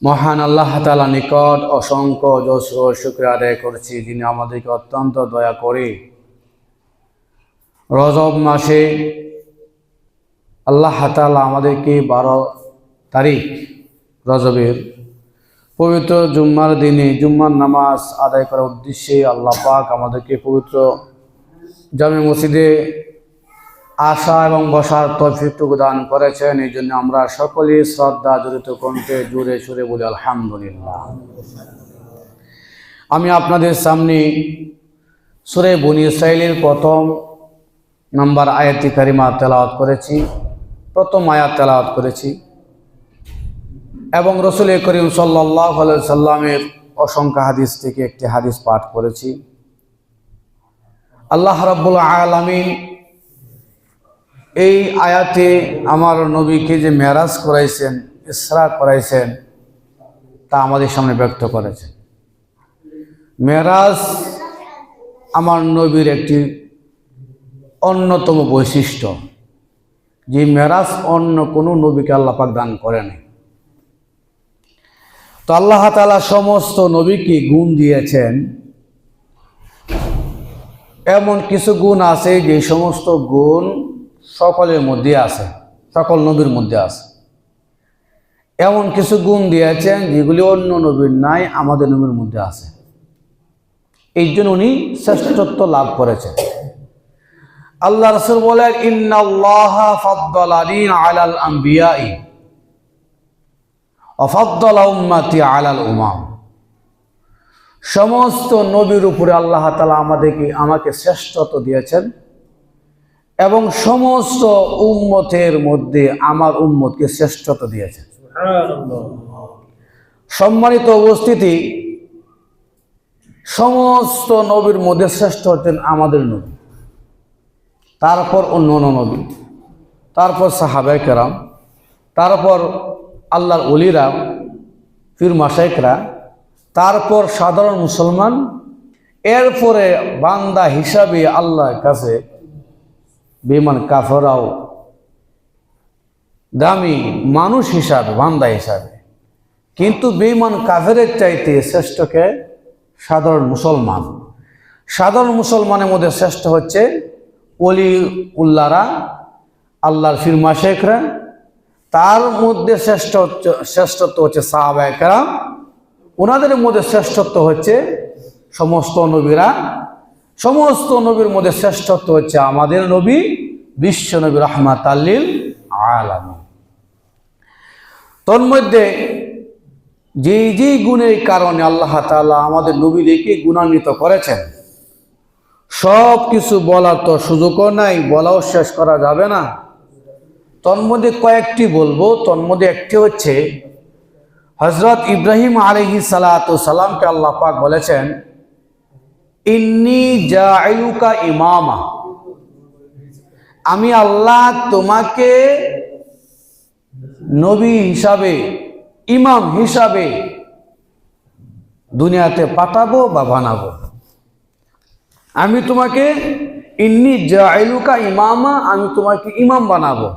মহান আল্লাহ তাআলা নিকট অসংখ্য যশ শুকরিয়া আদায় করছি, যিনি আমাদেরকে অত্যন্ত দয়া করে রজব মাসে আল্লাহ তাআলা আমাদেরকে 12 তারিখ রজবের পবিত্র জুম্মার দিনে জুম্মার নামাজ আদায় করার উদ্দেশ্যে আল্লাহ পাক আমাদেরকে পবিত্র জামে মসজিদে আসা এবং বসার তৌফিক দান করেছেন। এই জন্য আমরা সকলেই শ্রদ্ধা জড়িত কণ্ঠে জোরে সুরে বলি আলহামদুলিল্লাহ। আমি আপনাদের সামনে সূরা বনী ইসরাঈলের প্রথম নম্বর আয়াতে কারিমা তেলাওয়াত করেছি, প্রথম আয়াত তেলাওয়াত করেছি এবং রাসূল করিম সাল্লাল্লাহু আলাইহি সাল্লামের অসংখ্য হাদিস থেকে একটি হাদিস পাঠ করেছি। আল্লাহ রাব্বুল আলামিন এই আয়াতে আমার নবীকে যে মেরাজ করাইছেন, ইসরা করাইছেন, তা আমাদের সামনে ব্যক্ত করেছেন। মেরাজ আমার নবীর একটি অন্যতম বৈশিষ্ট্য, যে মেরাজ অন্য কোনো নবীকে আল্লাহ পাক দান করেনি। তো আল্লাহ তাআলা সমস্ত নবীকে গুণ দিয়েছেন, এমন কিছু গুণ আছে যে সমস্ত গুণ সকলের মধ্যে আছে, সকল নবীর মধ্যে আছে। এমন কিছু গুণ দিয়েছেন যেগুলি অন্য নবীর নাই, আমাদের নবীর মধ্যে আছে। এই জন্য উনি শ্রেষ্ঠত্ব লাভ করেছেন। আল্লাহ রাসূল বলেন, ইন্নাল্লাহা ফাদ্দালানি আলাল আম্বিয়াই ওয়া ফাদ্দালা উম্মতি আলাল উমাম। সমস্ত নবীর উপরে আল্লাহ তাআলা আমাকে শ্রেষ্ঠত্ব দিয়েছেন এবং সমস্ত উম্মতের মধ্যে আমার উম্মতকে শ্রেষ্ঠত্ব দিয়েছেন। সম্মানিত উপস্থিতি, সমস্ত নবীর মধ্যে শ্রেষ্ঠ হচ্ছেন আমাদের নবী, তারপর অন্য নবী, তারপর সাহাবায়ে কেরাম, তারপর আল্লাহর ওলিরা, পীর মাশায়েখরা, তারপর সাধারণ মুসলমান, এরপরে বান্দা হিসাবে আল্লাহর কাছে বেঈমান কাফেররাও দামি মানুষ হিসাবে, বান্দা হিসাবে। কিন্তু বেঈমান কাফেরের চাইতে শ্রেষ্ঠকে সাধারণ মুসলমান। সাধারণ মুসলমানের মধ্যে শ্রেষ্ঠ হচ্ছে ওলি উল্লাহরা, আল্লাহর পীর মাশায়েখরা, তার মধ্যে শ্রেষ্ঠত্ব হচ্ছে সাহাবায়ে কেরাম, ওনাদের মধ্যে শ্রেষ্ঠত্ব হচ্ছে সমস্ত নবীরা, সমস্ত নবীর মধ্যে শ্রেষ্ঠত্ব হচ্ছে আমাদের নবী বিশ্ব নবী রাহমাতাল লিল আলামিন। তন্মধ্যে যেই গুণের কারণে আল্লাহ তাআলা আমাদের নবীকে গুণান্বিত করেছেন, সব কিছু বলার তো সুযোগও নাই, বলাও শেষ করা যাবে না। তন্মধ্যে কয়েকটি বলবো। তন্মধ্যে একটি হচ্ছে হযরত ইব্রাহিম আলাইহিস সালাতু সালামকে আল্লাহ পাক বলেছেন, ইন্নী জাইলুকা ইমামা, আমি আল্লাহ তোমাকে নবী হিসাবে, ইমাম হিসাবে দুনিয়াতে পাঠাবো বা বানাবো। আমি তোমাকে ইন্নী জাইলুকা ইমামা, আমি তোমাকে ইমাম বানাবো।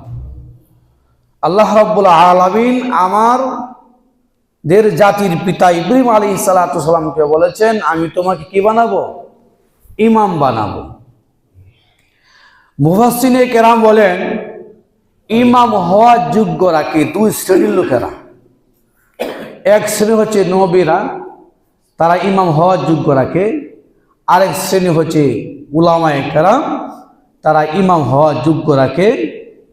আল্লাহ রাব্বুল আলামিন আমাদের জাতির পিতা ইব্রাহিম আলাইহিস সালাতু সালামকে বলেছেন, আমি তোমাকে কি বানাবো? ইমাম বানাবো। মুফাসসিরে কেরাম বলেন, ইমাম হওয়ার যোগ্য রাখে দুই শ্রেণীর লোকেরা। এক শ্রেণী হচ্ছে নবীরা, তারা ইমাম হওয়ার যোগ্য রাখে। আরেক শ্রেণী হচ্ছে উলামায়ে কেরাম, তারা ইমাম হওয়ার যোগ্য রাখে।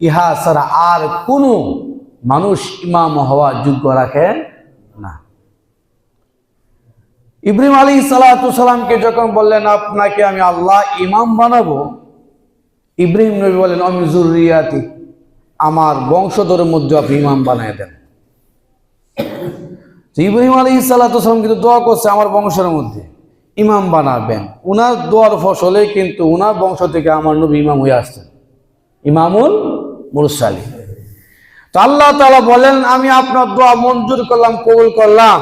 ইহা ছাড়া আর কোনো মানুষ ইমাম হওয়ার যোগ্য রাখে না। ইব্রাহিম আলাইহিস সালাতু সালামকে যখন বললেন, আপনাকে আমি আল্লাহ ইমাম বানাবো, ইব্রাহিম নবী বলেন, আমি যুররিয়াতি, আমার বংশধরের মধ্যে আপনি ইমাম বানিয়ে দেন। ইব্রাহিম আলাইহিস সালাতু সালাম কিন্তু দোয়া করছে, আমার বংশের মধ্যে ইমাম বানাবেন। উনার দোয়ার ফসলে কিন্তু উনার বংশ থেকে আমার নবী ইমাম হয়ে আসছেন, ইমামুল মুরসালিন। তো আল্লাহ তাআলা বলেন, আমি আপনার দোয়া মঞ্জুর করলাম, কবুল করলাম,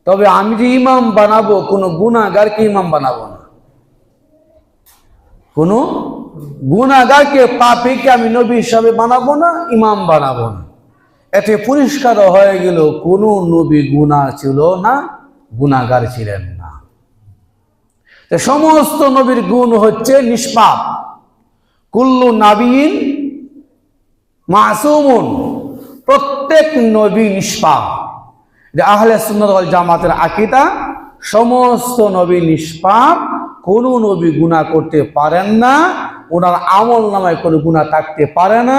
তবে আমি যে ইমাম বানাবো, কোনো গুনাহগারকে ইমাম বানাবো না। কোনো গুনাহগারকে, পাপীকে আমি নবী হিসাবে বানাবো না, ইমাম বানাবো না। এতে পরিষ্কার হয়ে গেল কোন নবী গুনাহ ছিল না, গুনাহগার ছিলেন না। সমস্ত নবীর গুণ হচ্ছে নিষ্পাপ। কুল্লু নাবিয়িন মাসুমুন, প্রত্যেক নবী নিষ্পাপ। আহলে সুন্নাত ওয়াল জামাতের আকীদা, সমস্ত নবী নিষ্পাপ, কোন নবী গুনাহ করতে পারেন না, ওনার আমল নামায় কোনো গুনাহ থাকতে পারে না।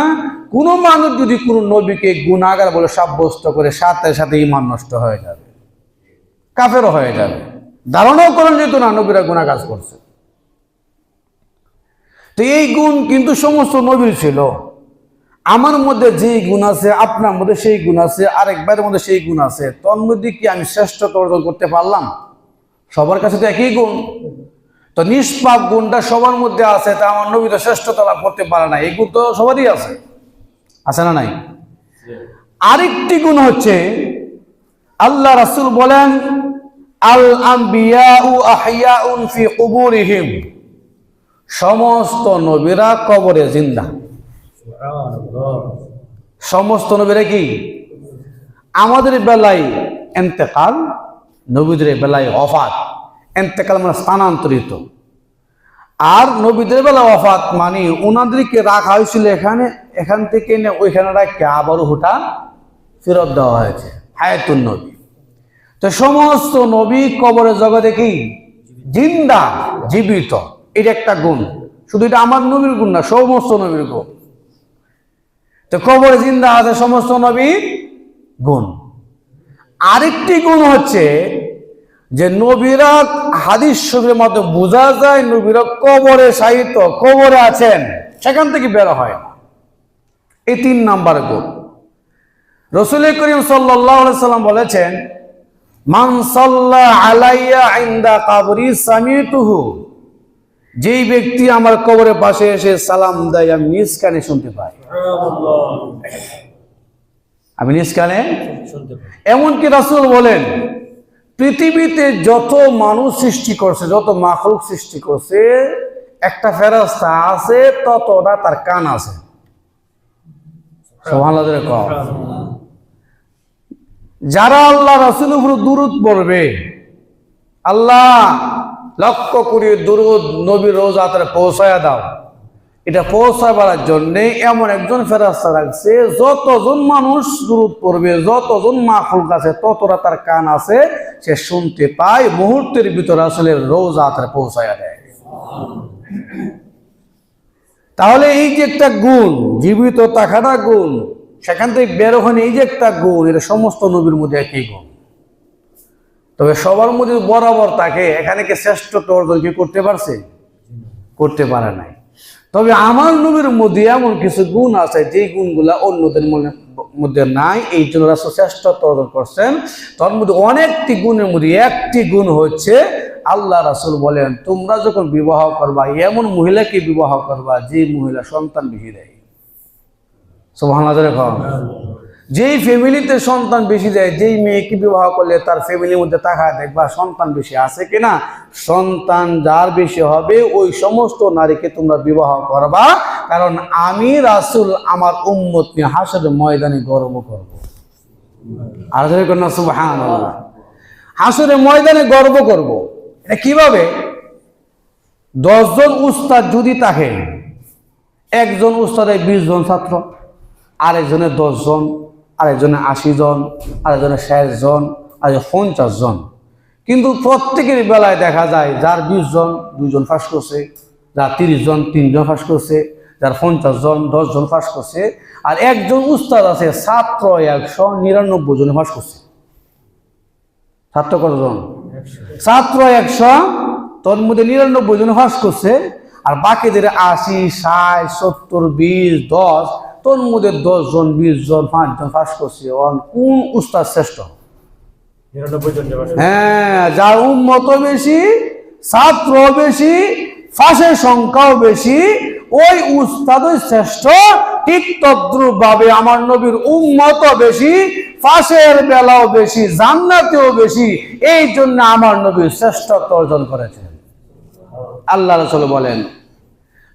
কোন মানুষ যদি কোন নবীকে গুনাহগার বলে সাব্যস্ত করে, সাথে সাথে ঈমান নষ্ট হয়ে যাবে, কাফের হয়ে যাবে। ধারণাও করেন যেত না নবীরা গুনাহ কাজ করছে। তো এই গুণ কিন্তু সমস্ত নবীর ছিল। আমার মধ্যে যেই গুণ আছে, আপনার মধ্যে সেই গুণ আছে, আরেক ভাইয়ের মধ্যে সেই গুণ আছে, তোর মধ্যে কি আমি শ্রেষ্ঠতা অর্জন করতে পারলাম? সবার কাছে তো একই গুণ। তো নিষ্পাপ গুণটা সবার মধ্যে আছে, তা আমার নবী তো শ্রেষ্ঠতা লাভ করতে পারে না, এই গুণ তো সবারই আছে, আছে না নাই? আরেকটি গুণ হচ্ছে, আল্লাহ রাসূল বলেন, আল আম্বিয়াউ আহইয়াউন ফি কুবুরিহিম, সমস্ত নবীরা কবরে জিন্দা। সমস্ত নবীরা কি? আমাদের বেলায় ইন্তেকাল, নবীদের বেলায় ওয়াফাত। ইন্তেকাল মানে স্থানান্তরিত, আর নবীদের বেলায় ওয়াফাত মানে ওনাদেরকে রাখা হয়েছিল এখানে, এখান থেকে ওইখানে রাখে আবার হুটা ফেরত দেওয়া হয়েছে, হায়াতুন নবী। তো সমস্ত নবী কবরের জগতে কি জিন্দা, জীবিত। এটা একটা গুণ, শুধু এটা আমার নবীর গুণ না, সমস্ত নবীর গুণ। তো কবরে জিন্দা আছে সমস্ত নবীর গুণ। আরেকটি গুণ হচ্ছে যে নবীরা, হাদিস শরীফের মধ্যে বোঝা যায় নবীরা কবরে শায়িত, কবরে আছেন, সেখান থেকে বের হয় না। এই 3 নাম্বার গুণ। রাসূল করিম সাল্লাল্লাহু আলাইহি সাল্লাম বলেছেন, মান সাল্লা আলাইয়া ইনদা কবরি সামিতুহু, যেই ব্যক্তি আমার কবরের পাশে এসে সালাম দেয়, আমি নিজ কানে শুনতে পাই। আমি নিজ কানে শুনতে পাই। এমনকি রাসূল বলেন, পৃথিবীতে যত মানুষ সৃষ্টি করছে, যত মাখলুক সৃষ্টি করছে, একটা ফেরেশতা আছে ততটা তার কান আছে। সুবহানাল্লাহ। যারা আল্লাহ রাসূলের উপর দুরূদ পড়বে, আল্লাহ লক্ষ কোটি দুরূদ নবীর রওজাতে পৌঁছায়া দাও, এটা পৌঁছাবার জন্য এমন একজন ফেরেশতা রাখছে, যতজন মানুষ দুরূদ পড়বে, যতজন মাখলুক আছে, ততটা তার কান আছে, সে শুনতে পায়, মুহূর্তের ভিতর রাসূলের রওজাতে পৌঁছায়া দেয়। তাহলে এই যে একটা গুণ, জীবিত থাকাটা গুণ, সেখান থেকে বের হয়ে এই যে একটা গুণ, এটা সমস্ত নবীর মধ্যে একই গুণ। তবে সবার মধ্যে বরাবর তাকে, এখানে কি শ্রেষ্ঠত্ব অর্জন কি করতে পারছে? করতে পারে নাই। তবে আমার নবীর মধ্যে এমন কিছু গুণ আছে, যে গুণগুলা অন্যদের মধ্যে নাই, এই জন্য রাসূল শ্রেষ্ঠত্ব অর্জন করছেন। তার মধ্যে অনেকটি গুণের মধ্যে একটি গুণ হচ্ছে, আল্লাহ রাসূল বলেন, তোমরা যখন বিবাহ করবা, এমন মহিলাকে বিবাহ করবা যে মহিলা সন্তান বেশি দেয়। সুবহানাল্লাহ। যেই ফ্যামিলিতে সন্তান বেশি দেয়, যেই মেয়েকে বিবাহ করলে তার ফ্যামিলির মধ্যে তাকায় দেখবা সন্তান বেশি আছে কিনা, সন্তান যার বেশি হবে ওই সমস্ত নারীকে তোমরা বিবাহ করবা, কারণ আমি রাসূল আমার উম্মত নিয়ে হাসরের ময়দানে গর্ব করব। আর সুবহানাল্লাহ, হাসরের ময়দানে গর্ব করব। এটা কিভাবে? 10 জন উস্তাদ যদি থাকে, একজন উস্তাদের 20 জন ছাত্র, আরেকজনের 10 জন, আরেকজনের 80 জন, আরেকজনের 60 জন, আর 50 জন। কিন্তু প্রত্যেকের বেলায় দেখা যায় যার 20 জন 2 জন পাস করছে, যার 30 জন 3 জন পাস করছে, যার 50 জন 10 জন পাস করছে, আর একজন উস্তাদ আছে ছাত্র 199 জন পাস করছে। ছাত্র কতজন? ছাত্র 100, তোর মধ্যে 99 জন পাস করছে, আর বাকিদের 80, 60, 70, 20, 10, তোর মধ্যে 10 জন 20 জন 5 জন পাস করছে। কোন উস্তাদ শ্রেষ্ঠ? 99 জন। হ্যাঁ, যার উম্মত বেশি, ছাত্র বেশি, ফাঁসের সংখ্যাও বেশি, ওই উস্তাদই শ্রেষ্ঠ। ঠিক তদ্রূপ ভাবে আমার নবীর উম্মত বেশি, ফাঁসের বেলাও বেশি, জান্নাতেও বেশি, এই জন্য আমার নবীর শ্রেষ্ঠত্ব অর্জন করেছেন। আল্লাহ রাসূল বলেন,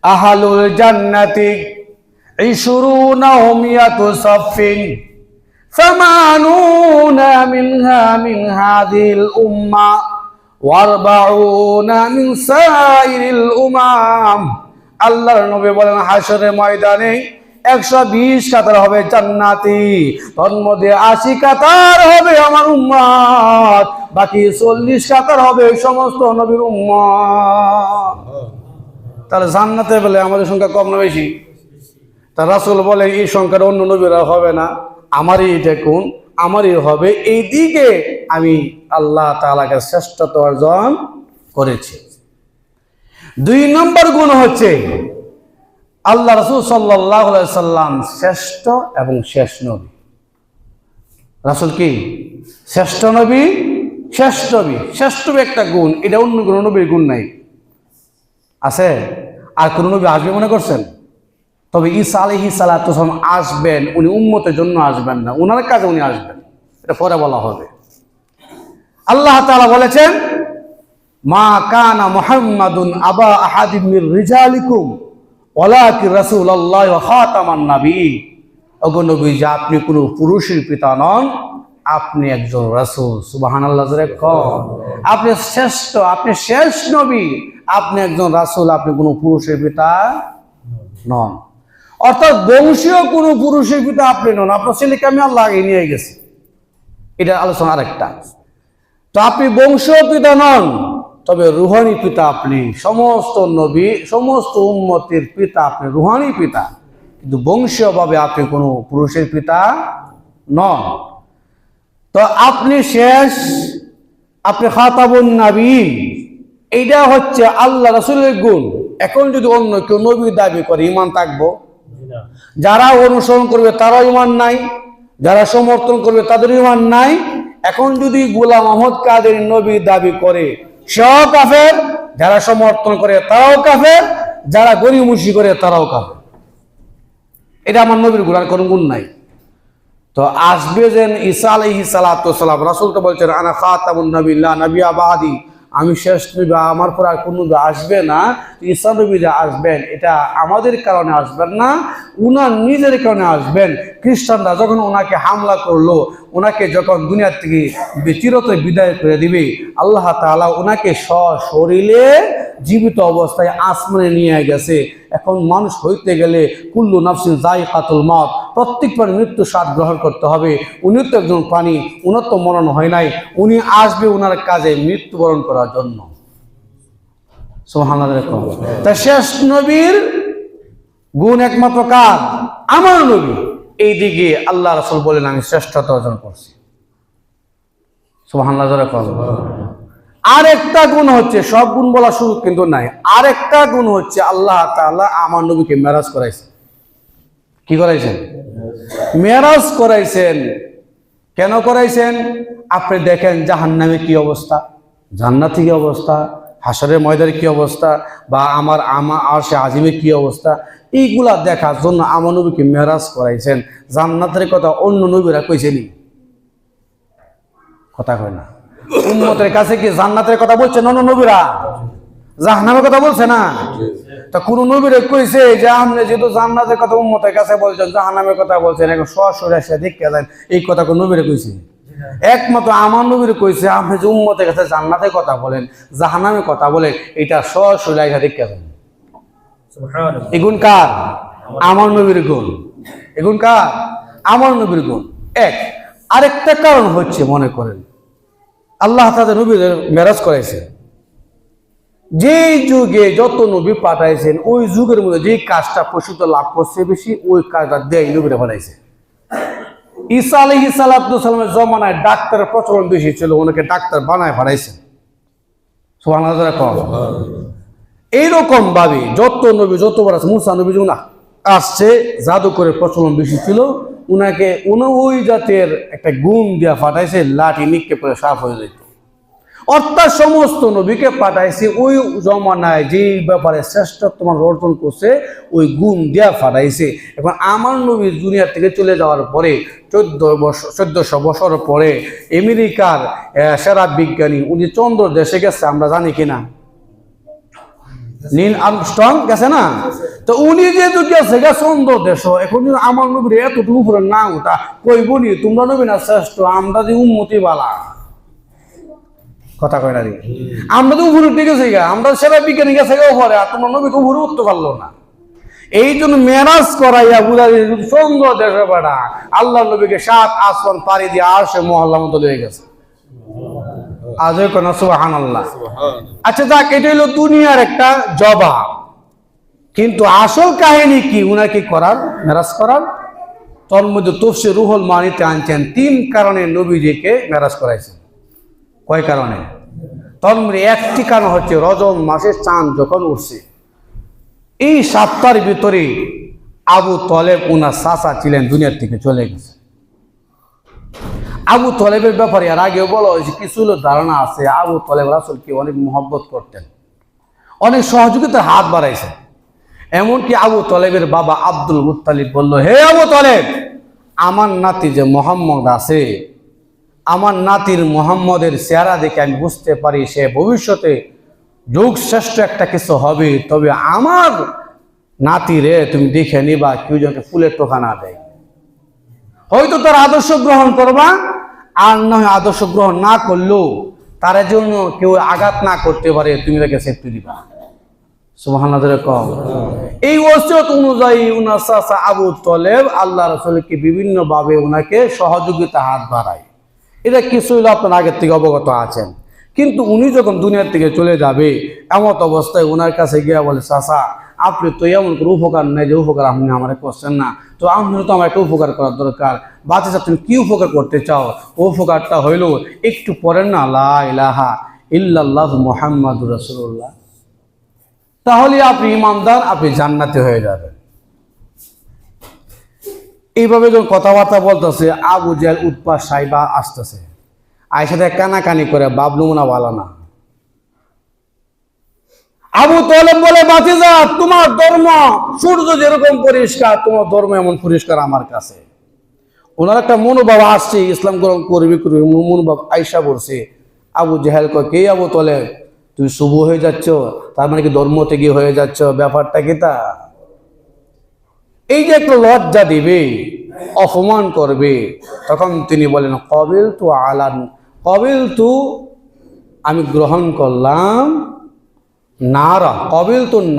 আহালুল জান্নাতি 20 মিয়াতু সাফিন, ثمانون منها من هذه الأمة واربعون من سائر الأمم আল্লাহর নবী বলেন হাশরের ময়দানে 120 কাতার হবে জান্নাতি, তার মধ্যে 80 কাতার হবে আমার উম্মত, বাকি 40 কাতার হবে সমস্ত নবীর উম্মত। তাহলে জান্নাতে বলে আমাদের সংখ্যা কম না বেশি? তা রাসূল বলে এই সংখ্যার অন্য নবীরা হবে না, আমারই এটা কোন, আমারই হবে। এই দিকে আমি আল্লাহ তাআলাকে শ্রেষ্ঠত্ব অর্জন করেছি। 2 নম্বর গুণ হচ্ছে আল্লাহ রাসূল সাল্লাল্লাহু আলাইহি সাল্লাম শ্রেষ্ঠ এবং শেষ নবী। রাসূল কি শ্রেষ্ঠ নবী? শ্রেষ্ঠ নবী। শ্রেষ্ঠ নবী একটা গুণ, এটা অন্য কোনো নবীর গুণ নাই। আছে? আর কোন নবী আসবে মনে করছেন? তবে ঈসা আলাইহিস সালাতু ওয়াস সালাম আসবেন, উনি উম্মতের জন্য আসবেন না, উনার কাজে উনি আসবেন, এটা পরে বলা হবে। আল্লাহ তাআলা বলেছেন মা কানা মুহাম্মাদুন আবা আহাদিম মির রিজালিকুম ওয়ালাকিন রাসূলুল্লাহ ওয়া খাতামান নবী। ওগো নবী, যে আপনি কোনো পুরুষের পিতা নন, আপনি একজন রাসূল। সুবহানাল্লাহ জোরে কন। আপনি শ্রেষ্ঠ, আপনি শেষ নবী, আপনি একজন রাসূল, আপনি কোনো পুরুষের পিতা নন। অর্থাৎ বংশীয় কোনো পুরুষের পিতা আপনি নন, আপনার ছেলেকে আমি আল্লাহ আগে নিয়ে গেছি, এটা আলোচনা আরেকটা। তো আপনি বংশীয় পিতা নন, তবে রুহানি পিতা আপনি। সমস্ত নবী, সমস্ত উম্মতের পিতা আপনি, রুহানি পিতা, কিন্তু বংশীয়ভাবে আপনি কোনো পুরুষের পিতা নন। তো আপনি শেষ, আপনি খাতাবুন নবী, এইটা হচ্ছে আল্লাহ রাসূলের গুণ। এখন যদি অন্য কেউ নবী দাবি করে, ঈমান থাকবো? যারা অনুসরণ করবে তারাও ঈমান নাই, যারা সমর্থন করবে তাদের ঈমান নাই। এখন যদি গোলাম আহমদ কাদের নবী দাবি করে, সেও কাফের, যারা সমর্থন করে তারাও কাফের, যারা গরিমুশি করে তারাও কাফের। এটা আমার নবীর গুণ, আর কোনো গুণ নাই। তো আসবে যেন ঈসা আলাইহিস সালাতু ওয়াস সালাম, রাসূল তো বলছেন আনা খাতামুন নবিয়্যিন লা নবিয়্যা বাদি, আমি শেষ নবী, আমার পর আর কোনো নবী আসবে না। ঈসা নবী যে আসবেন, এটা আমাদের কারণে আসবেন না, উনার নিজের কারণে আসবেন। খ্রিস্টানরা যখন ওনাকে হামলা করলো, ওনাকে যখন দুনিয়ার থেকে চিরতরে বিদায় করে দিবে, আল্লাহ তাআলা ওনাকে সশরীরে জীবিত অবস্থায় আসমানে নিয়ে গেছে। এখন মানুষ হইতে গেলে কুল্লু নাফসিন যায়িকাতুল মউত, প্রত্যেকবার মৃত্যু স্বাদ গ্রহণ করতে হবে। উনি তো একজন প্রাণী, উনার তো মরণ হয় নাই, উনি আসবে ওনার কাজে মৃত্যুবরণ করার জন্য। সুবহানাল্লাহ। তাই শেষ নবীর গুণ একমাত্র কার? আমার নবী। এই দিকে আল্লাহ রাসূল বলেন আমি শ্রেষ্ঠত্ব অর্জন করছি। সুবহানাল্লাহ। আরেকটা গুণ হচ্ছে, সব গুণ বলা সুযোগ কিন্তু নাই, আরেকটা গুণ হচ্ছে আল্লাহ তাআলা আমার নবীকে মেরাজ করাইছেন। কি করাইছেন? মেরাজ করাইছেন। কেন করাইছেন? আপনি দেখেন জাহান্নামে কি অবস্থা, জান্নাতে কি অবস্থা, হাশরের ময়দানে কি অবস্থা, বা আমার আরশে আজিমে কি অবস্থা, এইগুলা দেখার জন্য আমার নবীকে মেরাজ করাইছেন। জান্নাতের কথা অন্য নবীরা কইছেনি? কথা কয় না। উম্মতের কাছে কি জান্নাতের কথা বলছেন অন্য নবীরা? জাহান্নামের কথা বলছে না? তা কোন নবীরে কইছে যে আপনি যেহেতু জান্নাতের কথা উম্মতের কাছে বলছেন, জাহান্নামের কথা বলছেন, এখন সরাসরি এসে দেখে দেন, এই কথা কোন নবীরে কইছে? একমাত্র আমার নবীরে কইছে আপনি যে উম্মতের কাছে জান্নাতের কথা বলেন, জাহান্নামের কথা বলেন, এটা সরাসরি এসে দেখে দেন। সুবহানাল্লাহ। এগুন কার? আমার নবীর গুণ। এগুন কার? আমার নবীর গুণ। এক। আরেকটা কারণ হচ্ছে, মনে করেন আল্লাহ তাদের নবীর মেরাজ করাইছে, যেই যুগে যত নবী পাঠাইছেন, ওই যুগের মধ্যে যে কাজটা প্রসিদ্ধ লাভ করছে বেশি, ওই কাজটা দেয় নবীরা বানাইছে। ঈসা আলাইহিস সালাতু ওয়াস সালামের জমানায় ডাক্তারের প্রচলন বেশি ছিল, ওনাকে ডাক্তার বানায় বানাইছেন। সুবহানাল্লাহ। এইরকম ভাবে যত নবী যতবার আছে, মুসা নবী যখন আসছে, জাদুকরের প্রচলন বেশি ছিল, উনাকে ওই জাতের একটা গুণ দিয়া পাঠাইছে, লাঠি নিক্ষেপ করে সাফ হয়ে যেত। অর্থাৎ সমস্ত নবীকে পাঠাইছে ওই জমানায় যেই ব্যাপারে শ্রেষ্ঠত্ব অর্জন করছে, ওই গুণ দিয়া পাঠাইছে। এখন আমার নবী দুনিয়া থেকে চলে যাওয়ার পরে 1400 বছর পরে আমেরিকার সেরা বিজ্ঞানী উনি চন্দ্র দেশে গেছে, আমরা জানি কিনা? নীল আর্মস্ট্রং গেছে না, তো উনি যেহেতু গেছে চন্দ্র দেশ, এখন যদি আমার নবীর এতটুকু উপরে না উঠা কইবনি তোমরা নবী না শ্রেষ্ঠ, আমরা যে উম্মতি বালা কথা কয় না রে, আমরা তো উপরে উঠে গেছি গা, আমরা সেবা বিজ্ঞানী গেছে গা উপরে, আর তোমরা নবী তো উপরে উঠতে পারলো না। এই জন্য মেরাজ করাইয়া বুঝা চন্দ্র দেশে বেড়া আল্লাহ নবীকে 7 আসমান পাড়ি দিয়ে আরশে মহল্লা মতো লয়ে গেছে। আজ কোন সুবহানাল্লাহ। আচ্ছা যাক, এটা হলো দুনিয়ার একটা জবাব, কিন্তু আসল কাহিনী কি উনাকে করার মেরাজ করার? তোর মধ্যে তফসির রুহুল মানিতে আনছেন 3 কারণে নবীজিকে মেরাজ করাইছেন। কয় কারণে? তোর মধ্যে একটি কারণ হচ্ছে রজব মাসে চাঁদ যখন উঠছে, এই 7টার ভিতরে আবু তলেব উনার চাচা ছিলেন দুনিয়ার থেকে চলে গেছে। আবু তলেবের ব্যাপারে আর আগেও বলা হয়েছে, কিছু ধারণা আছে আবু তলেব রাসূলকে অনেক মহব্বত করতেন, অনেক সহযোগিতার হাত বাড়াইছেন। এমনকি আবু তলেবের বাবা আব্দুল মুত্তালিব বলল, হে আবু তলেব, আমার নাতি যে মোহাম্মদ আছে, আমার নাতির মোহাম্মদের চেহারা দেখে আমি বুঝতে পারি সে ভবিষ্যতে যুগ শ্রেষ্ঠ একটা কিছু হবে, তবে আমার নাতিরে তুমি দেখে নিবা কেউ যাতে ফুলের টোকা না দেয়, হয়তো তার আদর্শ গ্রহণ করবা, আর নয় আদর্শ গ্রহণ না করলেও তার জন্য কেউ আঘাত না করতে পারে, তুমি তাকে সেফটি দিবা। সুবহানাল্লাহ কম। এই ওসিয়ত অনুযায়ী উনার চাচা আবু তলেব আল্লাহ রাসূলকে বিভিন্ন ভাবে উনাকে সহযোগিতা হাত বাড়ায়। এটা কিছু হলো আপনার আগের থেকে অবগত আছেন। কিন্তু উনি যখন দুনিয়ার থেকে চলে যাবে, এমত অবস্থায় ওনার কাছে গিয়া বলে, চাচা আপনি তো এমন করে উপকার নেই যে উপকার আপনি আমার করছেন না, তো আপনি তো আমার একটা উপকার করার দরকার, বাচ্চা তুমি কি উপকার করতে চাও? উপকারটা হইল একটু পরেন না লা ইলাহা ইল্লাল্লাহ মুহাম্মাদুর রাসূলুল্লাহ, তাহলে আপনি ইমানদার, আপনি জান্নাতে হয়ে যাবেন। এইভাবে যখন কথাবার্তা বলতেছে, আবু জেহেল উৎপাত সাইবা আসতেছে, আয়েশাতে কানাকানি করে বাবলু মোনা বলা না। আবু তলেব বলে, বাতিজা তোমার ধর্ম সূর্য যেরকম পরিষ্কার, তোমার ধর্ম এমন পরিষ্কার আমার কাছে। ওনার একটা মনোভাব আসছে ইসলাম গ্রহণ করবি মনোভাব আয়েশা বলছে। আবু জেহেল কয়, কে আবু তলেব, তুই শুভ হয়ে যাচ্ছ, তার মানে কি ধর্ম থেকে হয়ে যাচ্ছ, ব্যাপারটা কি তা? এই যে একটা লজ্জা দিবে, অপমান করবে, তখন তিনি বলেন, কবিল তু আমি গ্রহণ করলাম, নারা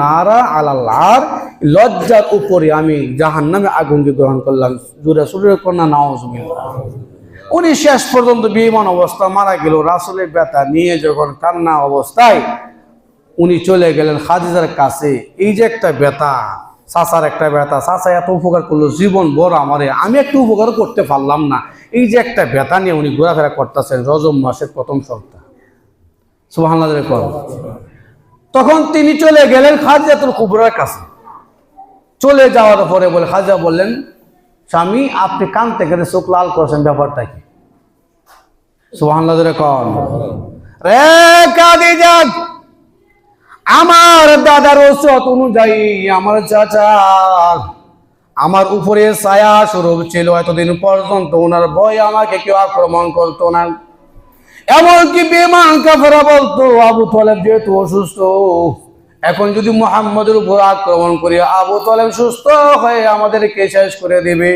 নারা আলাল্লাহ, লজ্জার উপরে আমি জাহান্নামে আগুনকে গ্রহণ করলাম। জুরে সুরের কন্যা নাউজুবিল্লাহ। উনি শেষ পর্যন্ত বেঈমান অবস্থা মারা গেল। রাসূলের ব্যথা নিয়ে যখন কান্না অবস্থায় উনি চলে গেলেন খাদিজার কাছে। এই যে একটা ব্যথা, চাচার একটা ব্যথা, চাচা এত উপকার করলো জীবন বড় আমারে, আমি একটু উপকার করতে পারলাম না, এই যে একটা ব্যথা নিয়ে উনি ঘোরাফেরা করতেছেন রজব মাসের প্রথম সপ্তাহ। সুবহানাল্লাহ। তখন তিনি চলে গেলেন খাদিজাতুল কুবরার কাছে। চলে যাওয়ার পরে বলে, খাদিজা বললেন, স্বামী আপনি কাঁদতে কাঁদতে চোখ লাল করছেন, ব্যাপারটা কি? সুবহানাল্লাহ কন। রে খাদিজা, আমার দাদার ওসিয়ত অনুযায়ী আমার চাচা আমার উপরে ছায়া স্বরূপ ছিল, এতদিন পর্যন্ত ওনার ভয় আমাকে কেউ আক্রমণ করতো না। এমনকি বেঈমান কাফেররা বলতো, আবু তলেব যেহেতু অসুস্থ, এখন যদি মুহাম্মদের উপর আক্রমণ করি আবু তলেব সুস্থ হয়ে আমাদেরকে শেষ করে দেবে।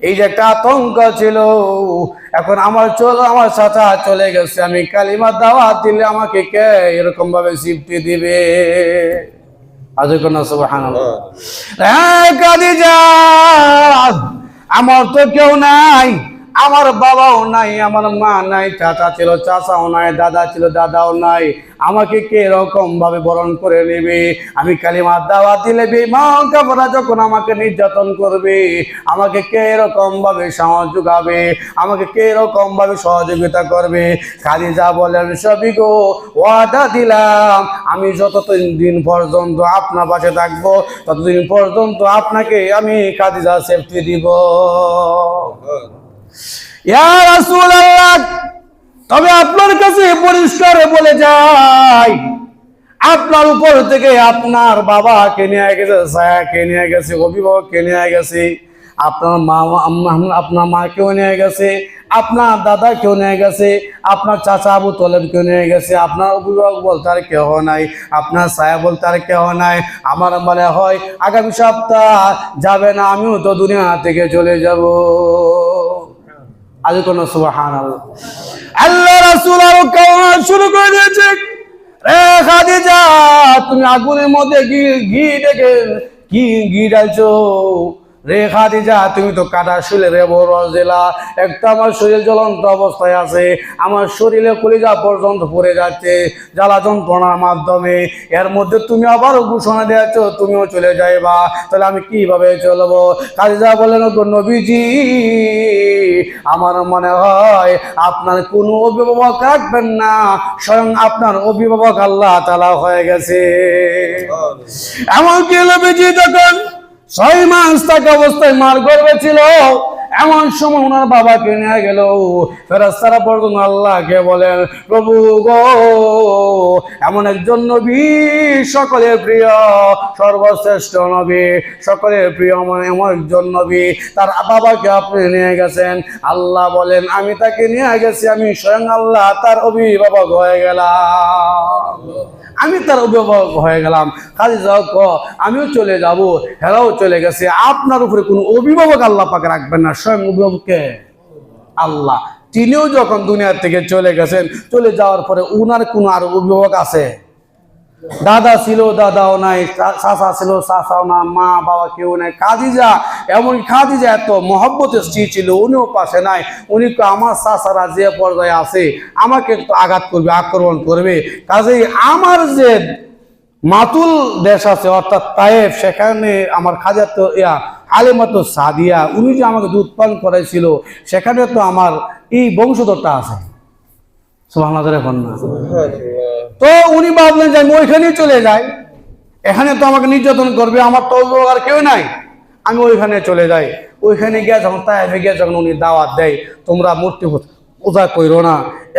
এই যে একটা আতঙ্ক ছিল। এখন আমার চাচা চলে গেছে, আমি কালিমার দাওয়াত দিলে আমাকে কে এরকম ভাবে সিফটি দিবে? সুবহানাল্লাহ। খাদিজা, আমার তো কেউ নাই, আমার বাবাও নাই, আমার মা নাই, চাচা ছিল চাচাও নাই, দাদা ছিল দাদাও নাই, আমাকে কে এরকম ভাবে বরণ করে নেবে? আমি কালিমার দাওয়াত দিলে বেঈমান কাফেররা যখন আমাকে নির্যাতন করবে, আমাকে কে এরকম ভাবে সাহস যোগাবে? আমাকে কে এরকম ভাবে সহযোগিতা করবে? খাদিজা বলেন, সবই গো ওয়াদা দিলাম, আমি যতদিন পর্যন্ত আপনার পাশে থাকবো ততদিন পর্যন্ত আপনাকে আমি খাদিজা সেফটি দিব। ইয়া রাসূলুল্লাহ, তবে আপনার কাছে পরিষ্কার বলে যাই, আপনার উপর থেকে আপনার বাবাকে নিয়ে গেছে, ছায়াকে নিয়ে গেছে, অভিভাবককে নিয়ে গেছে, আপনার মা, আপনার মা কেউ নিয়ে গেছে, আপনার দাদা কেউ নিয়ে গেছে, আপনার চাচা আবু তলেব কেউ নিয়ে গেছে, আপনার অভিভাবক বলতে আর কেউ নাই, আপনার ছায়া বলতে আর কেউ নাই। আমার মনে হয় আগামী সপ্তাহ যাবে না, আমিও তো দুনিয়া থেকে চলে যাব। আজ কোন সুবহানাল্লাহ। আল্লাহ রাসূল আরো কাওয়া শুরু করে দিয়েছে, রে খাদিজা তুমি আগুনের মধ্যে ঘি ডালছো, রে খাদিজা তুমি তো কাটা শুলে রে বড় জেলা, একটা আমার শরীর জ্বলন্ত অবস্থায় আছে, আমার শরীরে কলিজা পর্যন্ত পড়ে যাচ্ছে জ্বালা যন্ত্রণার মাধ্যমে, এর মধ্যে তুমি আবারও ঘোষণা দিয়েছ তুমিও চলে যাইবা, তাহলে আমি কিভাবে চলবো? খাদিজা বলেন, নবীজি আমার মনে হয় আপনার কোনো অভিভাবক রাখবেন না, স্বয়ং আপনার অভিভাবক আল্লাহ তাআলা হয়ে গেছে। এমনকি নবীজি যখন 6 মাস থাকা অবস্থায় মার গর্ভে ছিল, এমন সময় ওনার বাবাকে নিয়ে গেল, ফেরেশতারা পর্যন্ত আল্লাহকে বলেন, প্রভু গো এমন একজন নবী, সকলের প্রিয় সর্বশ্রেষ্ঠ নবী, সকলের প্রিয় এমন একজন নবী, তার বাবাকে আপনি নিয়ে গেছেন। আল্লাহ বলেন, আমি তাকে নিয়ে গেছি, আমি স্বয়ং আল্লাহ তার অভিভাবক হয়ে গেলাম, আমি তার অভিভাবক হয়ে গেলাম। খাদিজা আমিও চলে যাব, হেরাও চলে গেছে, আপনার উপরে কোনো অভিভাবক আল্লাহ পাকে রাখবেন না, স্বয়ং অভিভাবককে আল্লাহ। তিনিও যখন দুনিয়া থেকে চলে গেছেন, চলে যাওয়ার পরে উনার কোনো আর অভিভাবক আছে? দাদা ছিল, দাদাও নাই, চাচা ছিল, চাচাও না, মা বাবা কেউ নাই। খাদিজা, এমনকি খাদিজা এত মহব্বতের স্ত্রী ছিল, উনিও পাশে নাই। উনি তো আমার চাচারা যে পর্যায়ে আছে আমাকে তো আঘাত করবে, আক্রমণ করবে, কাজেই আমার যে মাতুল দেশ আছে অর্থাৎ তায়েফ, সেখানে আমার খাজা তো হালিমা তো সাদিয়া, উনি যে আমাকে দুধ পান করাইছিল, সেখানে তো আমার এই বংশধরটা আছে। তো উনি ভাবলেন যে আমি ওইখানেই চলে যাই, এখানে তো আমাকে নির্যাতন করবে, আমার তো আর কেউ নাই, আমি ওইখানে চলে যাই। ওইখানে গিয়ে যখন তায়েফে গিয়ে যখন উনি দাওয়াত দেয়, তোমরা মূর্তি পূজা করো না,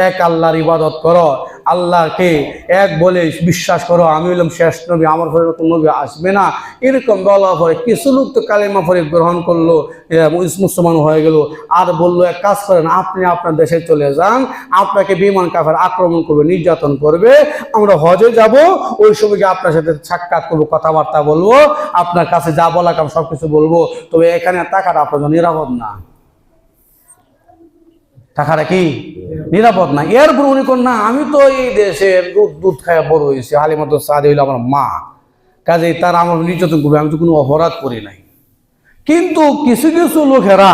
এক আল্লাহর ইবাদত করো, আল্লাহকে এক বলে বিশ্বাস করো, আমি হইলাম শেষ নবী, আমার পরে নতুন নবী আসবে না, এরকম বলার পরে কিছু লোক তো কালেমা পরে গ্রহণ করলো, মুসলমান হয়ে গেল, আর বললো এক কাজ করেন, আপনি আপনার দেশে চলে যান, আপনাকে বিমান কাফের আক্রমণ করবে, নির্যাতন করবে, আমরা হজে যাব, ওই সময় আপনার সাথে সাক্ষাৎ করবো, কথাবার্তা বলবো, আপনার কাছে যা বলা কাম সবকিছু বলবো, তবে এখানে টাকাটা আপনার জন্য নিরাপদ না, টাকাটা কি নিরাপদ না। এরপর উনি কোন না, আমি তো এই দেশের দুধ খায় বড় হয়েছি, হালিমা তো সাদি হইল আমার মা, কাজেই তার আমার নির্যাতন করবে, আমি তো কোনো অপরাধ করি নাই। কিন্তু কিছু কিছু লোকেরা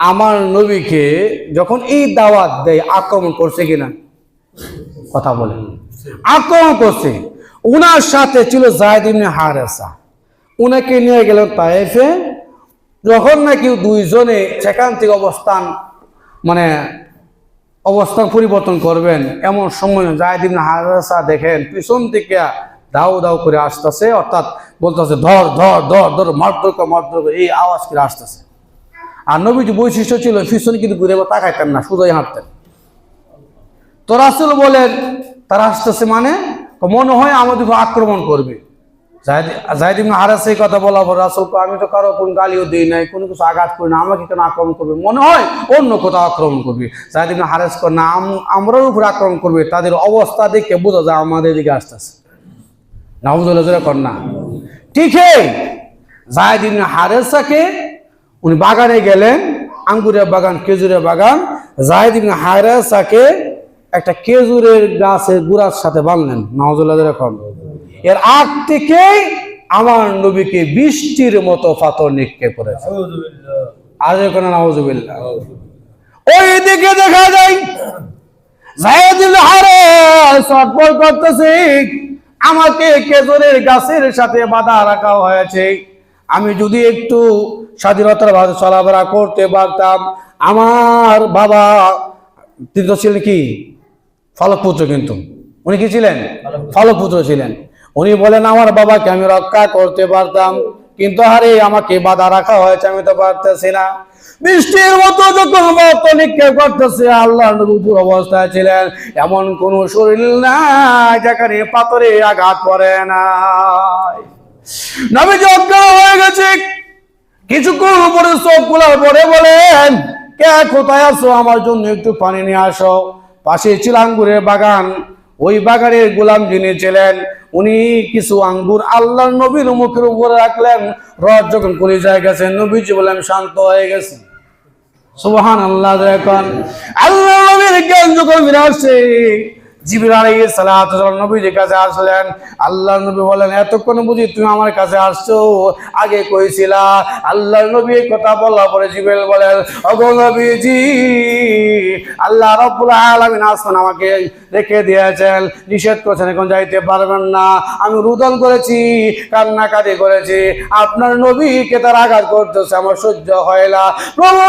আমার নবীকে যখন এই দাওয়াত দেয়, আক্রমণ করছে কিনা কথা বলেন, আক্রমণ করছে। উনার সাথে ছিল যায়েদ ইবনে হারেসা, উনাকে নিয়ে গেল তায়েফে। যখন নাকি দুইজনে সেখান থেকে অবস্থান পরিবর্তন করবেন, এমন সময় যায়েদ ইবনে হারেসা দেখেন পিছন থেকে দাউ দাউ করে আসতেছে, অর্থাৎ বলতেছে ধর ধর ধর ধর, মারধর, এই আওয়াজ করে আসতেছে। আর নবীজি বৈশিষ্ট্য ছিল পিছনে কিন্তু ঘুরে তাকাইতেন না, সোজাই হাঁটতেন। তো রাসূল বলেন তারা আসতেছে মানে মনে হয় আমাদের আক্রমণ করবে। যায়েদ ইবনে হারেসা এই কথা বলার পর রাসূল কয়, আমি তো কারো কোনো গালিও দিই নাই, কোনো কিছু আঘাত করি না, আমাকে কেন আক্রমণ করবে? মনে হয় অন্য কোথাও আক্রমণ করবে। যায়েদ ইবনে হারেসা কয়, না, আমরার উপর আক্রমণ করবে, তাদের অবস্থা দেখে বোঝা যায় আমাদের দিকে আসতেছে। নাউযুবিল্লাহ কর না। ঠিকই যায়েদ ইবনে হারেসাকে উনি বাগানে গেলেন, আঙ্গুরের বাগান, খেজুরের বাগান, যায়েদ ইবনে হারেসাকে একটা খেজুরের গাছের গুড়ার সাথে বাঁধলেন। নাউযুবিল্লাহ কর। এর আগ থেকে আমার নবীকে বৃষ্টির মতো পাথর নিক্ষেপ করেছে। আজ কোন নাউযুবিল্লাহ। ওই দিকে দেখা যায় যায়েদ ইবনে হারেসা ছটফট করতেছে, আমাকে খেজুরের গাছের সাথে বাঁধা রাখা হয়েছে, আমি যদি একটু স্বাধীনতার ভাবে চলাফেরা করতে পারতাম। আমার বাবা তিনি তো ছিলেন কি ফালক পুত্র, কিন্তু উনি কি ছিলেন? ফালক পুত্র ছিলেন। উনি বলেন আমার বাবাকে আমি রক্ষা করতে পারতাম, কিন্তু আরে আমাকে বাধা রাখা হয়েছে, আমি তো পারতেছি না। বৃষ্টির মতো যখন পাথর নিক্ষেপ করতেছে, আল্লাহ নবী উপর অবস্থায় ছিলেন, এমন কোন শরীর নাই যেখানে পাথরে আঘাত পড়ে নাই। নবী অজ্ঞান হয়ে গেছে, কিছুক্ষণ উপরে চোখ খোলার পরে বলেন, কে কোথায় আছো, আমার জন্য একটু পানি নিয়ে আসো। পাশে ছিল আঙ্গুরের বাগান, ওই বাগানের গোলাম যিনি ছিলেন উনি কিছু আঙ্গুর আল্লাহর নবীর মুখের উপরে রাখলেন। রস যখন কলিজায় গেছে, নবীজি বললেন শান্ত হয়ে গেছে। সুবহানাল্লাহ। দেখুন আল্লাহর নবীর জ্ঞান যখন ফিরে আসছে, জিবরাইল আলাইহিস সালাতু ওয়াস সালাম নবীর কাছে আসলেন। আল্লাহর নবী বলেন, এতক্ষণ বুঝি তুমি আমার কাছে আসছো, আগে কইছিলা? আল্লাহর নবী এই কথা বলার পরে জিবরাইল বলেন, ওগো নবীজি, আল্লাহ রাব্বুল আলামিন আসমান আমাকে রেখে দিয়েছেন, নিষেধ করেছেন, এখন যাইতে পারবেন না। আমি রুদন করেছি, কান্নাকাটি করেছি, আপনার নবীকে তার আঘাত করতেছে, আমার সহ্য হয় না। প্রভু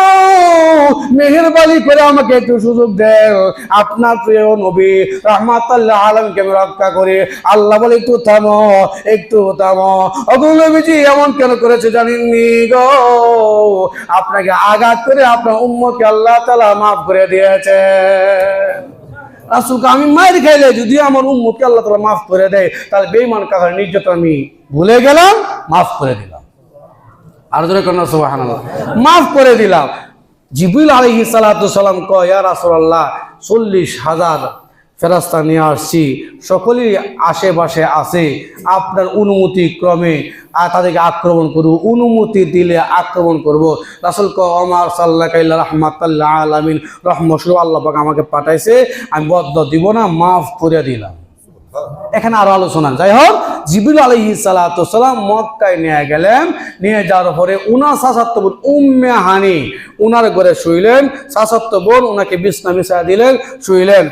মেহেরবানি করে আমাকে একটু সুযোগ দেন, আপনার প্রিয় নবী রাহমাতুল্লাহ আলামিনকে আমি রক্ষা করি। আল্লাহ বলে, একটু থামো, একটু থামো। ওগো নবীজি, এমন কেন করেছে জানেননি গো? আপনাকে আঘাত করে আপনার উম্মতকে আল্লাহ তাআলা মাফ করে দিয়েছে। রাসূলকে আমি মার খাইলে যদি আমার উম্মতকে আল্লাহ তাআলা মাফ করে দেয়, তাহলে বেঈমান কাফের নির্যাতন আমি ভুলে গেলাম, মাফ করে দিলাম। আর জোরে কোন সুবহানাল্লাহ, মাফ করে দিলাম। জিবরিল আলাইহিস সালাতু ওয়াস সালাম কয়, ইয়া রাসূলুল্লাহ, 40,000 ফেরেশতা নিয়ে আসছি, সকলেই আশেপাশে আছে, আপনার অনুমতি ক্রমে তাদেরকে আক্রমণ করব, অনুমতি দিলে আক্রমণ করব। রাসূল কয়, ওমর সাল্লাল্লাহু আলাইহি রাহমাতুল্লাহ আলামিন, রহমতস্বরূপ আল্লাহ পাক আমাকে পাঠাইছে, আমি বদ্ধ দিব না, মাফ করে দিলাম। এখানে আরো আলোচনা। যাই হোক, জিবরিল আলাইহিস সালাতু ওয়াস সালাম মক্কায় নিয়ে গেলেন। নিয়ে যাওয়ার পরে উনার চাচাতো বোন উম্মে হানি উনার ঘরে শুইলেন। চাচাতো বোন উনাকে বিছনা বিছায়া দিলেন, শুইলেন।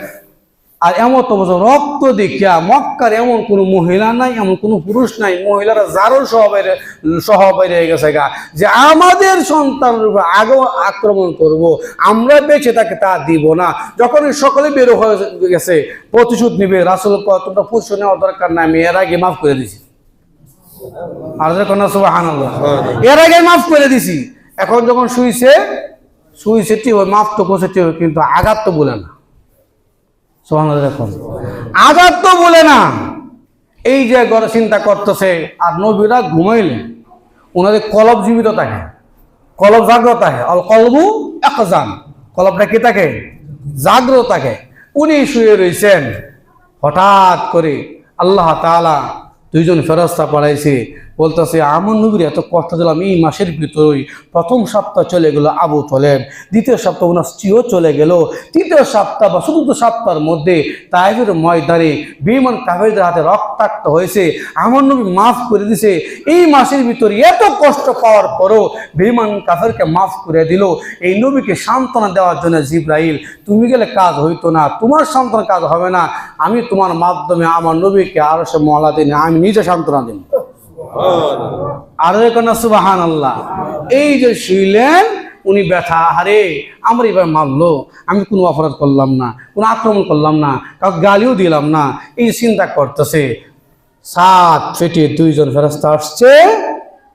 আর এমন তো রক্ত দেখিয়া মক্কার এমন কোনো মহিলা নাই, এমন কোনো পুরুষ নাই, মহিলারা যারও সহ বাইরে গেছে গা, যে আমাদের সন্তানের উপর আগেও আক্রমণ করব, আমরা বেঁচে তাকে তা দিব না। যখন সকলে বের হয়ে গেছে, প্রতিশোধ নিবে। রাসূল কয়, তোমরা প্রতিশোধ নেওয়ার দরকার নাই, আমি এর আগে মাফ করে দিছি। আর কোন সুবহানাল্লাহ, এর আগে মাফ করে দিছি। এখন যখন শুইছে ঠিক হয়, মাফ তো করছে ঠিক হয়, কিন্তু আঘাত তো বলে না। আঘাত তো বলে না। এই যে ঘরে চিন্তা করতেছে, আর নবীরা ঘুমাইলে ওনাদের কলব জীবিত থাকে, কলব জাগ্রত থাকে। অল কলবু একজান, কলবটা কি থাকে? জাগ্রত থাকে। উনি শুয়ে রয়েছেন, হঠাৎ করে আল্লাহ তাআলা দুইজন ফেরেশতা পাঠাইছে, বলতেছে, আমার নবীর এত কষ্ট দিলাম, এই মাসের ভিতরেই প্রথম সপ্তাহ চলে গেল আবু তলেব, দ্বিতীয় সপ্তাহ ওনার স্ত্রীও চলে গেল, তৃতীয় সপ্তাহ বা চতুর্থ সপ্তাহের মধ্যে তায়েফের ময়দানে বেঈমান কাফেরদের হাতে রক্তাক্ত হয়েছে, আমার নবী মাফ করে দিছে। এই মাসের ভিতরে এত কষ্ট পাওয়ার পরও বেঈমান কাফেরকে মাফ করে দিল। এই নবীকে সান্ত্বনা দেওয়ার জন্য, জিবরাইল, তুমি গেলে কাজ হইতো না, তোমার সান্ত্বনা কাজ হবে না, আমি তোমার মাধ্যমে আমার নবীকে আরশে মওলা দিন, আমি নিজে সান্ত্বনা দিন। আর সুবহানাল্লাহ। এই যে শুইলেন, উনি ব্যথা, হারে আমার এবার মারলো, আমি কোনো অপরাধ করলাম না, কোনো আক্রমণ করলাম না, কাউকে গালিও দিলাম না, এই চিন্তা করতেছে। সাত ফেটে দুইজন ফেরেশতা আসছে,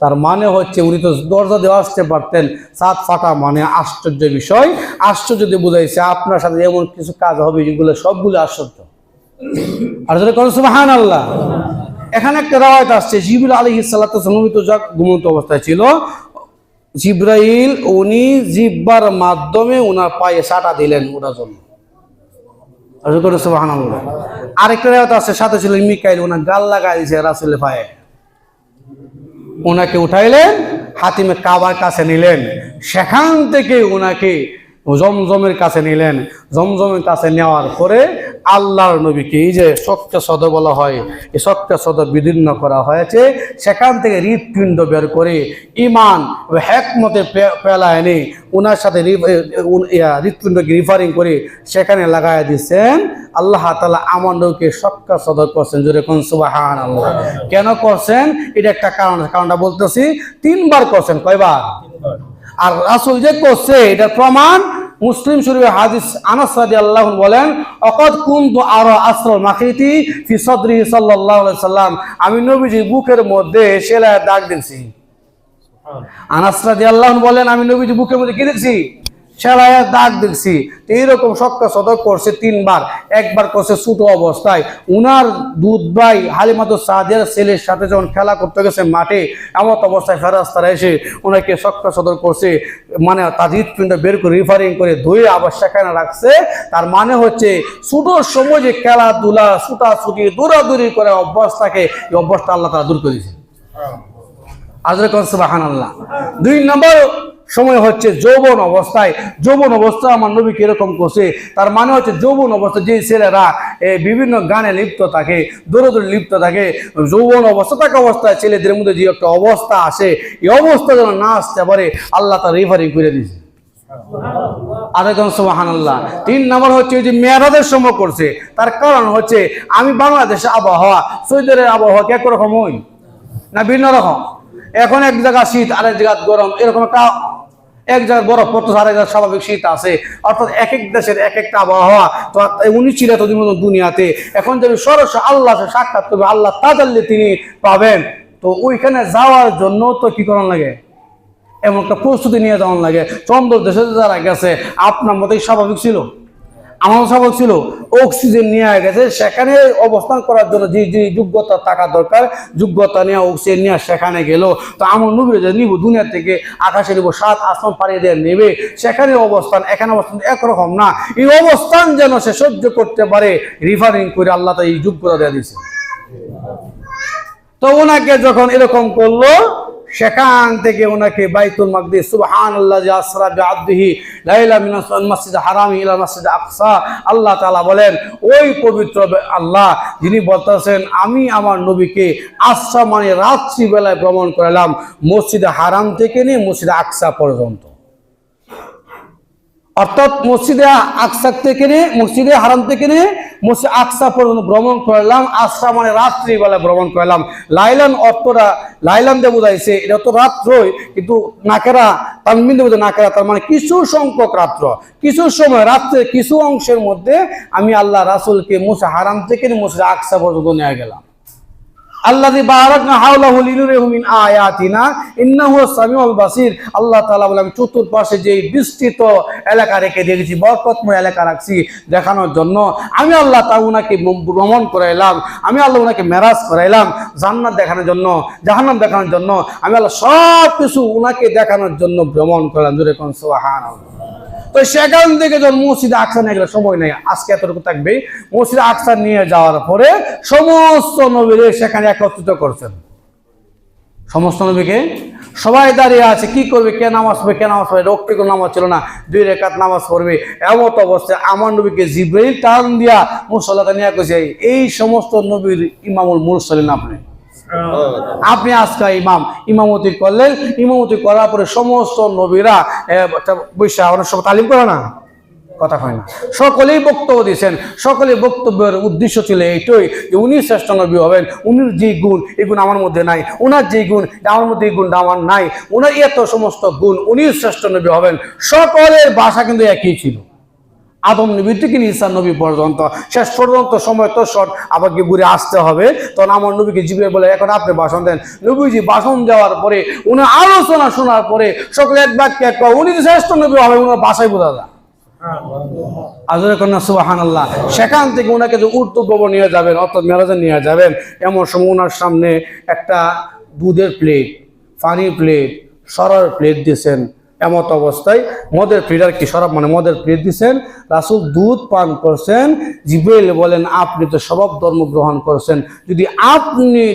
তার মানে হচ্ছে উনি তো দরজা দিয়ে আসতে পারতেন। সাত ফাটা মানে আশ্চর্য বিষয়। আশ্চর্য দিয়ে বুঝাইছে, আপনার সাথে এমন কিছু কাজ হবে যেগুলো সবগুলো আশ্চর্য। আর যদি কোন সুবহানাল্লাহ। এখানে একটা রাওয়ায়াত আসছে, জিবরিল আলাইহিস সালাতু ওয়াস সালাম ঘুমন্ত অবস্থায় ছিল। জিবরাইল উনি জিহ্বার মাধ্যমে ওনার পায়ে সাটা দিলেন ওনার জন্য। সুবহানাল্লাহ। আরেকটা রাওয়ায়াত আছে, সাথে ছিল মিকাইল, ওনার গাল লাগাই দিয়েছে রাসূলের পায়ে। ওনাকে উঠাইলেন, হাতিমে কাবার কাছে নিলেন, সেখান থেকে ওনাকে জমজমের কাছে নিলেন। জমজমের কাছে নেওয়ার পরে আল্লাহর নবীকে, এই যে শক্ত সদর বলা হয়, এই শক্ত সদর বিদীর্ণ করা হয়েছে, সেখান থেকে হৃৎপিণ্ড বের করে ইমান হেকমতে পেলা এনে ওনার সাথে হৃৎপিণ্ডকে রিফারিং করে সেখানে লাগাই দিচ্ছেন। আল্লাহ তাআলা আমার নবীকে শক্ত সদর করছেন। জোরে কোন সুবহানাল্লাহ। কেন করছেন? এটা একটা কারণ, কারণটা বলতেছি। 3 বার করছেন। কয়বার? আর রাসূল যে করছে এটা প্রমাণ মুসলিম শরীফের হাদিস। আনাস রাদিয়াল্লাহু আনহু বলেন, আকাদ কুনতু আরা আসরাল মাখিতি ফি সাদরিহি সাল্লাল্লাহু আলাইহি সাল্লাম, আমি নবীজির বুকের মধ্যে সেলাইয়ের দাগ দেখছি। আনাস রাদিয়াল্লাহু আনহু বলেন, আমি নবীজির বুকের মধ্যে কি দেখছি? সেলাইয়ের দাগ দেখছি। এইরকম সক্কা সদক করছে 3 বার। একবার করছে ছোট অবস্থায়, উনার দুধ ভাই হালিমাতুস সাদিয়ার ছেলের সাথে যখন খেলা করতে গেছে মাঠে, এমন অবস্থায় ফেরেশতারা এসে ওনাকে সক্কা সদর করছে, মানে তার হৃৎপিণ্ড বের করে রিফারিং করে ধুয়ে আবার সেখানে রাখছে। তার মানে হচ্ছে ছোট সময় যে খেলাধুলা ছুটাছুটি দৌড়াদৌড়ি করে অভ্যাস থাকে, এই অভ্যাসটা আল্লাহ তাআলা দূর করে দিয়েছে। আজরে কোন সুবহানাল্লাহ। 2 নম্বর সময় হচ্ছে যৌবন অবস্থায়। যৌবন অবস্থা আমার নবী কিরকম করছে, তার মানে হচ্ছে যৌবন অবস্থা যে ছেলেরা বিভিন্ন গানে লিপ্ত থাকে, দৌড়দৌড়ি লিপ্ত থাকে, যৌবন অবস্থা থাকা অবস্থায় ছেলেদের মধ্যে যে একটা অবস্থা আসে, এই অবস্থা যেন না আসতে পারে আল্লাহ তার রিফারিং করে দিয়েছে। আরেকজন সুবহানাল্লাহ। 3 নম্বর হচ্ছে যে মেরাজের সময় করছে। তার কারণ হচ্ছে আমি বাংলাদেশের আবহাওয়া সৌদির আবহাওয়া কি একরকম হই না ভিন্ন রকম? এখন এক জায়গা শীত, আরেক জায়গা গরম, এরকম একটা এক জায়গায় বরফ পড়তেছে, আরেক জায়গায় স্বাভাবিক শীত আছে। অর্থাৎ এক এক দেশের এক একটা আবহাওয়া। তো উনি ছিল এতদিন দুনিয়াতে, এখন যদি সরাসরি আল্লাহ সাক্ষাৎ করবে, আল্লাহ তাজাল্লি তিনি পাবেন, তো ওইখানে যাওয়ার জন্য তো কি করার লাগে, এমন একটা প্রস্তুতি নিয়ে যাওয়ার লাগে। চন্দ্র দেশে যারা গেছে আপনার মতোই স্বাভাবিক ছিল, আমার স্বাভাবিক ছিল, অক্সিজেন নিয়ে গেছে, সেখানে অবস্থান করার জন্য যে যে যোগ্যতা থাকা দরকার, যোগ্যতা নিয়ে অক্সিজেন নিয়ে সেখানে গেল। তো আমার নবীর যে নিব দুনিয়া থেকে আকাশে নিব, 7 আসমান পাড়ি দিয়ে নেবে, সেখানে অবস্থান এখানে অবস্থান একরকম না। এই অবস্থান যেন সে সহ্য করতে পারে, রিফারিং করে আল্লাহ তাআলা এই যোগ্যতা দিয়ে দিয়েছে। তো ওনাকে যখন এরকম করলো, সেখান থেকে ওনাকে বাইতুল মাকদিস সুবহানাল্লাযী আসরা বিআবদিহি লাইলা মিনাল মাসজিদিল হারামি ইলা মাসজিদিল আকসা, আল্লাহ তাআলা বলেন ওই পবিত্র আল্লাহ যিনি বলতেছেন আমি আমার নবীকে আসরা মানে রাত্রি বেলায় ভ্রমণ করালাম মসজিদে হারাম থেকে নিয়ে মসজিদে আকসা পর্যন্ত। অর্থাৎ মসজিদে আকসা থেকে নিয়ে মসজিদে হারাম থেকে নিয়ে মসজিদ আকসা পর্যন্ত ভ্রমণ করলাম। আসরা মানে রাত্রিবেলা ভ্রমণ করলাম। লাইলান অর্থটা লাইলান দিয়ে বোঝাইছে, এটা তো রাত্রই, কিন্তু নাকেরা তানবিন দিয়ে বোঝায় নাকেরা, তার মানে কিছু সংখ্যক রাত্র, কিছু সময় রাত্রে কিছু অংশের মধ্যে আমি আল্লাহ রাসূলকে মসজিদ হারাম থেকে মসজিদ আকসা পর্যন্ত নিয়ে গেলাম। আল্লাযী বারাকনা হাওলাহু লিনুরিহু মিন আয়াতিনা ইন্নাহু সামিউল বাসীর। আল্লাহ তাআলা বলেন আমি চতুর্পাশে যে বিস্তৃত এলাকা রেখে দিয়েছি, বরকতময় এলাকা রাখছি দেখানোর জন্য। আমি আল্লাহ তাআলা উনাকে ভ্রমণ করাইলাম, আমি আল্লাহ উনাকে মেরাজ করাইলাম জান্নাত দেখানোর জন্য, জাহান্নাম দেখানোর জন্য। আমি আল্লাহ সব কিছু উনাকে দেখানোর জন্য ভ্রমণ করলাম। জোরে কোন সুবহানাল্লাহ। তো সেখান থেকে যখন মসজিদে আকসা নিয়ে গেলে সময় নেই, আজকে এতটুকু থাকবে। মসজিদে আকসা নিয়ে যাওয়ার পরে সমস্ত নবীরে সেখানে একত্রিত করছেন। সমস্ত নবীকে সবাই দাঁড়িয়ে আছে, কি করবে, কে নামাজ পড়বে, কে নামাজ পড়বে, রক্তিক নামাজ ছিল না, 2 রাকাত নামাজ পড়বে। এমত অবস্থায় আমার নবীকে জিবরাইল টান দিয়া মুসল্লাতে নিয়ে গেছে। এই সমস্ত নবীর ইমামুল মুরসালিন আপনি আজকে ইমামতি করলেন। ইমামতি করার পরে সমস্ত নবীরা বৈশা অনেক সময় তালিম করে না, কথা হয় না, সকলেই বক্তব্য দিয়েছেন। সকলেই বক্তব্যের উদ্দেশ্য ছিল এইটাই যে উনি শ্রেষ্ঠ নবী হবেন, উনির যে গুণ এই গুণ আমার মধ্যে নাই, ওনার যে গুণ আমার মধ্যে এই গুণটা আমার নাই, ওনার এত সমস্ত গুণ, উনি শ্রেষ্ঠ নবী হবেন। সকলের ভাষা কিন্তু একই ছিল, আদম নবী থেকে ঈসা নবী পর্যন্ত, শেষ পর্যন্ত সময় তো শর্ট, আবার কি ঘুরে আসতে হবে। তখন আমার নবীকে জিবরাইল বলে এখন আপনি ভাষণ দেন। নবীজি ভাষণ দেওয়ার পরে উনার আলোচনা শোনার পরে সকলে এক বাক্যে এক উনি যে শ্রেষ্ঠ নবী হবে ওনার ভাষায় বোঝা যায়। আজরে কন্যা সুবহানাল্লাহ। সেখান থেকে ওনাকে যে উর্দু নিয়ে যাবেন, অর্থাৎ মেরাজে নিয়ে যাবেন, এমন সময় ওনার সামনে একটা দুধের প্লেট, পানির প্লেট, সরার প্লেট দিয়েছেন। এমত অবস্থায় মদের প্লেট, আর কি শরাব মানে মদের প্লেট দিয়েছেন, রাসূল দুধ পান করছেন। জিবরাইল বলেন আপনি তো সব ধর্ম গ্রহণ করছেন,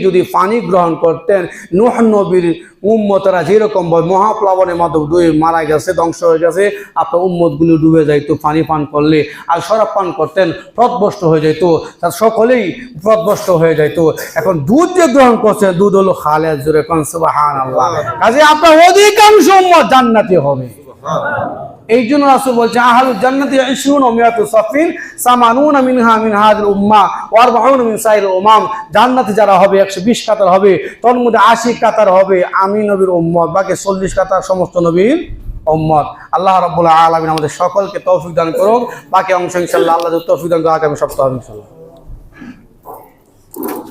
যদি পানি গ্রহণ করতেন, নূহ নবীর উম্মতরা যেরকম মহাপ্লাবনের মাধ্যমে ডুবে মারা গেছে, ধ্বংস হয়ে গেছে, আপনার উম্মতগুলো ডুবে যাইতো পানি পান করলে। আর শরাব পান করতেন পথভ্রষ্ট হয়ে যাইতো, তার সকলেই পথভ্রষ্ট হয়ে যাইতো। এখন দুধ যে গ্রহণ করছেন, দুধ হলো খালেদ। জোরে কোন সুবহানাল্লাহ। কাজে আপনার অধিকাংশ উম্মত জান্নাতি হবে। এই জন্য রাসূল বলছে আহলুল জান্নাতি 20 মিয়াতু সাফিন সামানুনা মিনহা মিন হাযিল উম্মাহ ওয়া 40 মিন সাইরিল উমাম। জান্নাতে যারা হবে 120 কাতার হবে, তার মধ্যে 80 কাতার হবে আমি নবীর উম্মত, বাকি 40 কাতার সমস্ত নবীর উম্মত। আল্লাহ রাব্বুল আলামিন আমাদের সকলকে তৌফিক দান করুন। বাকি অংশ ইনশাআল্লাহ আল্লাহ তৌফিক দান করে আগামী সপ্তাহে ইনশাআল্লাহ।